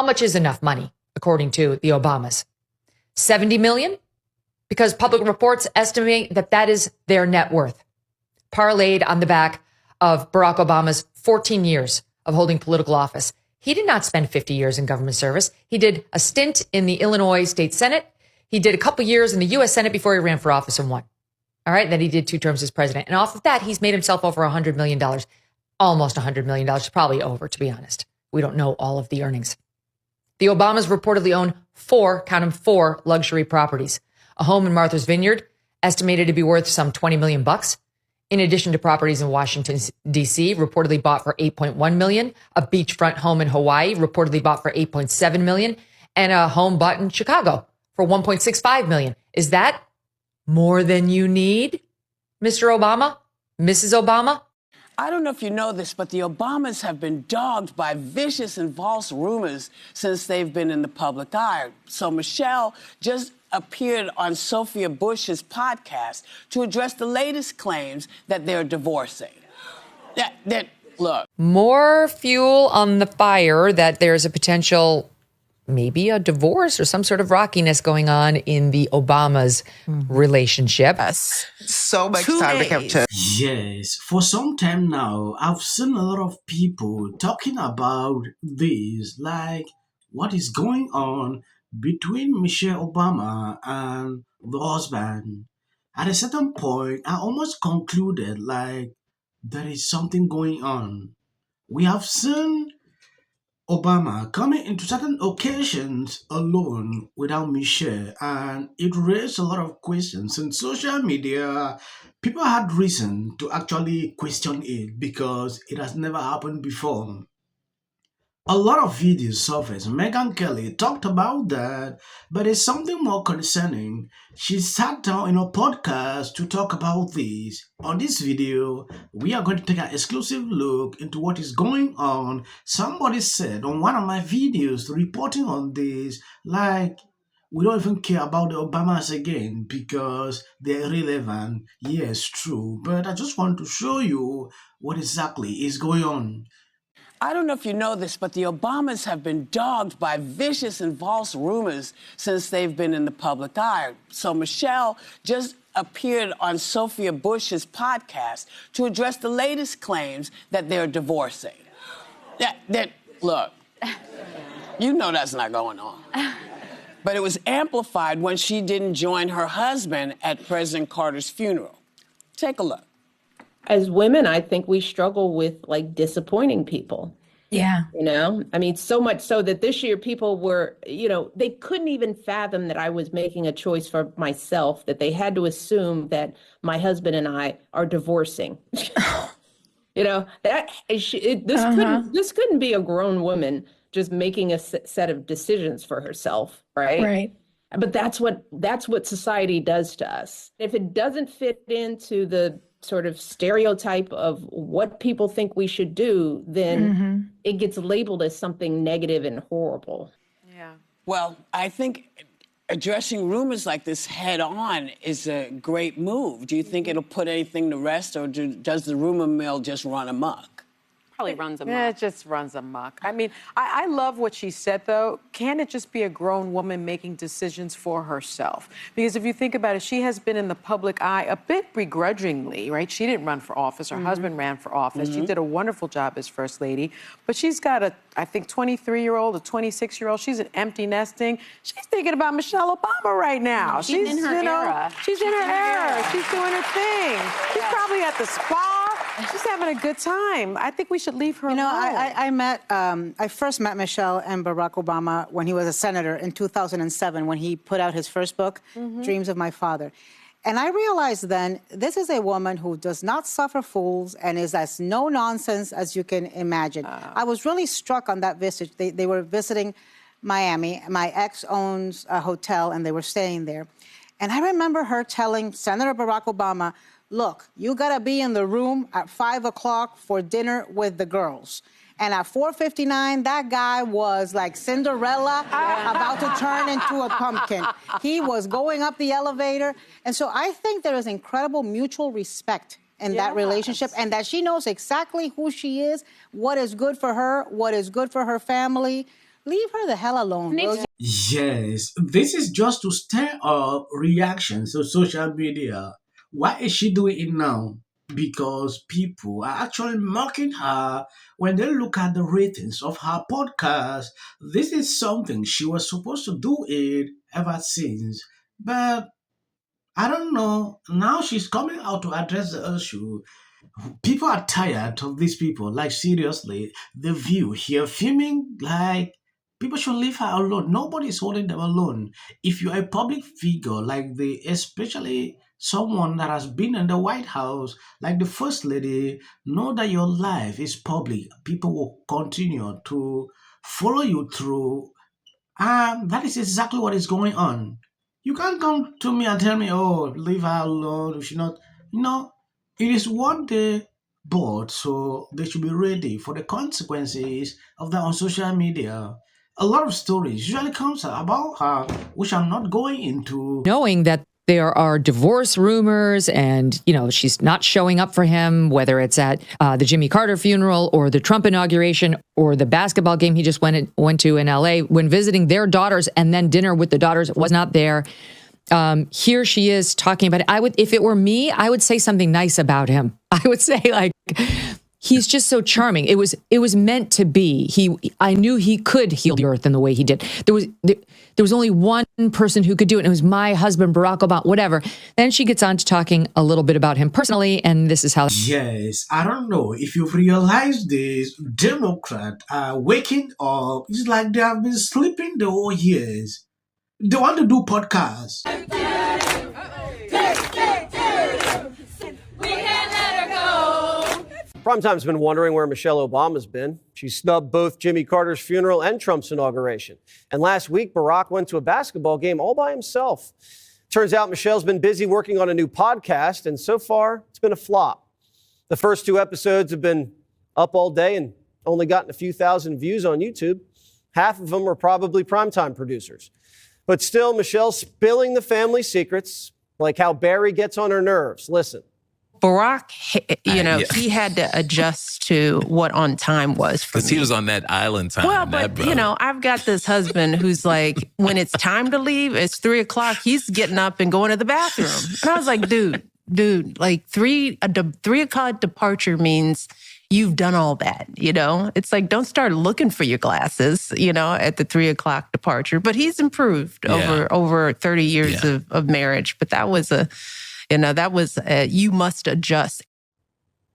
much is enough money, according to the Obamas? 70 million? Because public reports estimate that that is their net worth, parlayed on the back of Barack Obama's 14 years of holding political office. He did not spend 50 years in government service. He did a stint in the Illinois State Senate. He did a couple years in the U.S. Senate before he ran for office and won. All right. Then he did 2 terms as president. And off of that, he's made himself over $100 million, almost $100 million, probably over, to be honest. We don't know all of the earnings. The Obamas reportedly own 4 luxury properties. A home in Martha's Vineyard, estimated to be worth some $20 million bucks. In addition to properties in Washington, D.C., reportedly bought for $8.1 million, a beachfront home in Hawaii, reportedly bought for $8.7 million, and a home bought in Chicago for $1.65 million. Is that more than you need, Mr. Obama, Mrs. Obama? I don't know if you know this, but the Obamas have been dogged by vicious and false rumors since they've been in the public eye. So Michelle just appeared on Sophia Bush's podcast to address the latest claims that they're divorcing. Look. More fuel on the fire that there's a potential, maybe a divorce or some sort of rockiness going on in the Obamas' relationship. Yes. So much time to capture. Yes, for some time now, I've seen a lot of people talking about this, like what is going on between Michelle Obama and the husband. At a certain point, I almost concluded like there is something going on. We have seen Obama coming into certain occasions alone without Michelle, and it raised a lot of questions. In social media, people had reason to actually question it because it has never happened before. A lot of videos surfaced. Megyn Kelly talked about that, but there's something more concerning. She sat down in a podcast to talk about this. On this video, we are going to take an exclusive look into what is going on. Somebody said on one of my videos reporting on this, like, we don't even care about the Obamas again because they're irrelevant. Yes, true, but I just want to show you what exactly is going on. I don't know if you know this, but the Obamas have been dogged by vicious and false rumors since they've been in the public eye. So Michelle just appeared on Sophia Bush's podcast to address the latest claims that they're divorcing. Look, you know that's not going on. But it was amplified when she didn't join her husband at President Carter's funeral. Take a look. As women, I think we struggle with like disappointing people. Yeah. You know, I mean, so much so that this year people were, you know, they couldn't even fathom that I was making a choice for myself, that they had to assume that my husband and I are divorcing. You know, this couldn't be a grown woman just making a set of decisions for herself. Right. Right. But that's what society does to us. If it doesn't fit into the sort of stereotype of what people think we should do, then it gets labeled as something negative and horrible. Yeah. Well, I think addressing rumors like this head on is a great move. Do you think it'll put anything to rest, or does the rumor mill just run amok? Probably runs amok. Yeah, it just runs amok. I mean, I love what she said, though. Can it just be a grown woman making decisions for herself? Because if you think about it, she has been in the public eye a bit begrudgingly, right? She didn't run for office. Her husband ran for office. She did a wonderful job as First Lady. But she's got a, I think, 23-year-old, a 26-year-old. She's an empty nesting. She's thinking about Michelle Obama right now. She's in her era. She's in her era. She's doing her thing. She's probably at the spa. She's having a good time. I think we should leave her alone. I first met Michelle and Barack Obama when he was a senator in 2007, when he put out his first book, Dreams of My Father. And I realized then, this is a woman who does not suffer fools and is as no nonsense as you can imagine. I was really struck on that visit. They were visiting Miami. My ex owns a hotel, and they were staying there. And I remember her telling Senator Barack Obama, look, you got to be in the room at 5 o'clock for dinner with the girls. And at 4:59, that guy was like Cinderella about to turn into a pumpkin. He was going up the elevator. And so I think there is incredible mutual respect in that relationship, and that she knows exactly who she is, what is good for her, what is good for her family. Leave her the hell alone. will you? Yes, this is just to stir up reactions on social media. Why is she doing it now? Because people are actually mocking her when they look at the ratings of her podcast. This is something she was supposed to do it ever since. But I don't know. Now she's coming out to address the issue. People are tired of these people. Like, seriously, the view here filming, like, people should leave her alone. Nobody's holding them alone. If you're a public figure, like especially someone that has been in the White House, like the First Lady, know that your life is public. People will continue to follow you through, that is exactly what is going on. You can't come to me and tell me, oh, leave her alone. We should not. You know, it is what they bought, so they should be ready for the consequences of that on social media. A lot of stories usually comes out about her, which I'm not going into. Knowing that there are divorce rumors and, she's not showing up for him, whether it's at the Jimmy Carter funeral or the Trump inauguration or the basketball game he just went to in LA, when visiting their daughters and then dinner with the daughters was not there. Here she is talking about it. If it were me, I would say something nice about him. I would say, like, he's just so charming. It was meant to be. I knew he could heal the earth in the way he did. There was only one person who could do it, and it was my husband, Barack Obama, whatever. Then she gets on to talking a little bit about him personally, and this is how. Yes, I don't know if you've realized this. Democrats are waking up. It's like they have been sleeping the whole years. They want to do podcasts. Primetime's been wondering where Michelle Obama's been. She snubbed both Jimmy Carter's funeral and Trump's inauguration. And last week, Barack went to a basketball game all by himself. Turns out Michelle's been busy working on a new podcast, and so far, it's been a flop. The first 2 episodes have been up all day and only gotten a few thousand views on YouTube. Half of them are probably Primetime producers. But still, Michelle's spilling the family secrets, like how Barry gets on her nerves. Listen. Barack, he had to adjust to what on time was for me. Because he was on that island time. Well, but, I've got this husband who's like, when it's time to leave, it's 3:00, he's getting up and going to the bathroom. And I was like, dude, like 3:00 departure means you've done all that, It's like, don't start looking for your glasses, at the 3:00 departure. But he's improved over 30 years of marriage. But that was you must adjust.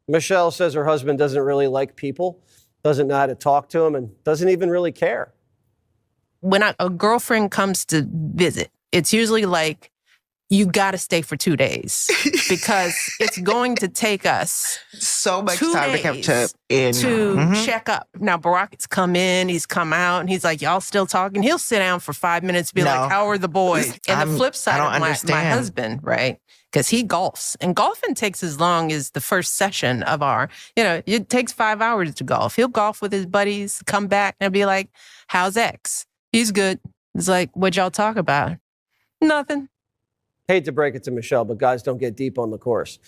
Michelle says her husband doesn't really like people, doesn't know how to talk to him, and doesn't even really care. When a girlfriend comes to visit, it's usually like, you got to stay for 2 days because it's going to take us so much time to capture in to check up. Now, Barack has come in, he's come out, and he's like, y'all still talking? He'll sit down for 5 minutes, be like, how are the boys? And the flip side of my husband, right? Because he golfs, and golfing takes as long as the first session of our, it takes 5 hours to golf. He'll golf with his buddies, come back and be like, how's X? He's good. It's like, what'd y'all talk about? Nothing. Hate to break it to Michelle, but guys don't get deep on the course.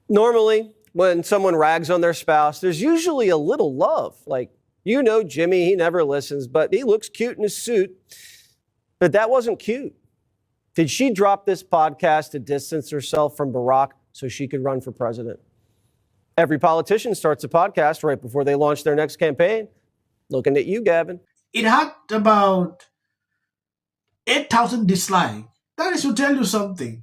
Normally, when someone rags on their spouse, there's usually a little love. Like, Jimmy, he never listens, but he looks cute in his suit. But that wasn't cute. Did she drop this podcast to distance herself from Barack so she could run for president? Every politician starts a podcast right before they launch their next campaign. Looking at you, Gavin. It had about 8,000 dislikes. That is to tell you something.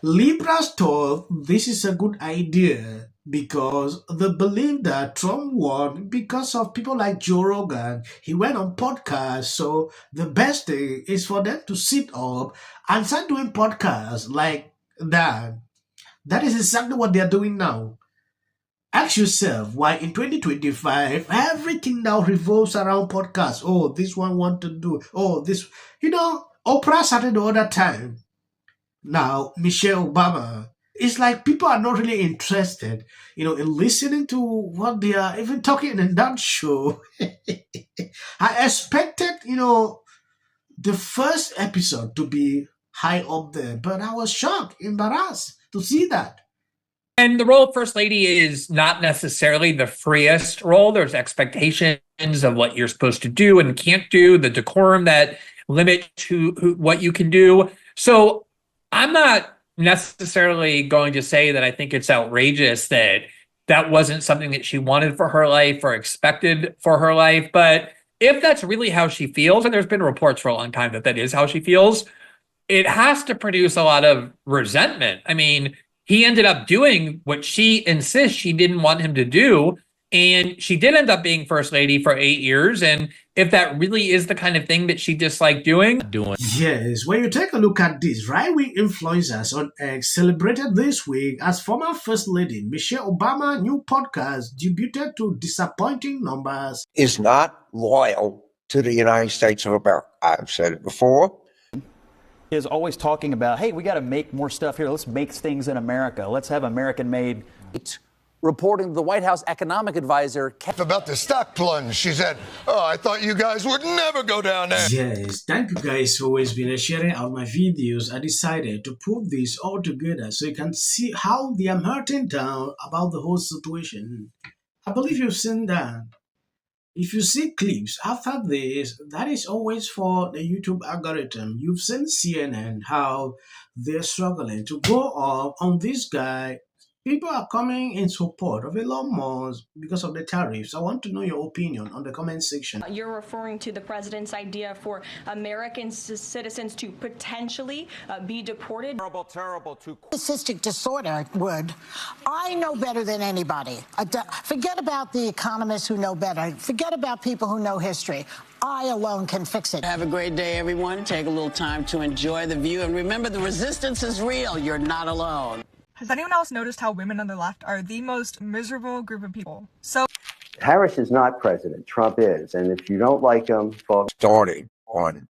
Libras thought this is a good idea because they believe that Trump won because of people like Joe Rogan. He went on podcasts, so the best thing is for them to sit up and start doing podcasts like that. That is exactly what they are doing now. Ask yourself why in 2025, everything now revolves around podcasts. Oh, this one want to do. Oh, this, Oprah started the other time. Now, Michelle Obama. It's like people are not really interested, in listening to what they are even talking in that show. I expected, the first episode to be high up there, but I was shocked, embarrassed to see that. And the role of First Lady is not necessarily the freest role. There's expectations of what you're supposed to do and can't do, the decorum that limit what you can do. So I'm not necessarily going to say that I think it's outrageous that that wasn't something that she wanted for her life or expected for her life. But if that's really how she feels, and there's been reports for a long time that that is how she feels, it has to produce a lot of resentment. I mean, he ended up doing what she insists she didn't want him to do. And she did end up being first lady for 8 years. And if that really is the kind of thing that she disliked doing. Yes, when you take a look at this, right-wing influencers on X celebrated this week as former First Lady Michelle Obama's new podcast debuted to disappointing numbers. Is not loyal to the United States of America. I've said it before. Is always talking about, hey, we got to make more stuff here. Let's make things in America. Let's have American-made. Reporting the White House economic advisor about the stock plunge. She said, "Oh, I thought you guys would never go down there." Yes, thank you guys for always been sharing out my videos. I decided to put this all together so you can see how they are hurting down about the whole situation. I believe you've seen that. If you see clips after this, that is always for the YouTube algorithm. You've seen CNN, how they're struggling to go up on this guy. People are coming in support of Elon Musk because of the tariffs. I want to know your opinion on the comment section. You're referring to the president's idea for American citizens to potentially be deported. Terrible. Narcissistic disorder would. I know better than anybody. Forget about the economists who know better. Forget about people who know history. I alone can fix it. Have a great day, everyone. Take a little time to enjoy the view. And remember, the resistance is real. You're not alone. Has anyone else noticed how women on the left are the most miserable group of people? So Harris is not president. Trump is. And if you don't like him, folks. Starting on.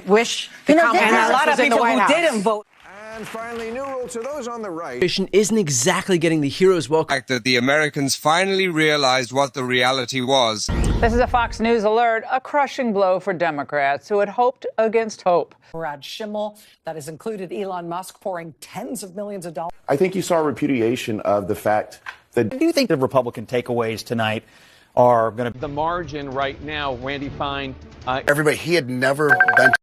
Wish the and a lot of people who didn't vote. And finally, new rule to those on the right. Isn't exactly getting the hero's welcome. The fact that the Americans finally realized what the reality was. This is a Fox News alert, a crushing blow for Democrats who had hoped against hope. Brad Schimmel, that has included Elon Musk pouring tens of millions of dollars. I think you saw a repudiation of the fact that. Do you think the Republican takeaways tonight are going to. The margin right now, Randy Fine. Everybody, he had never been.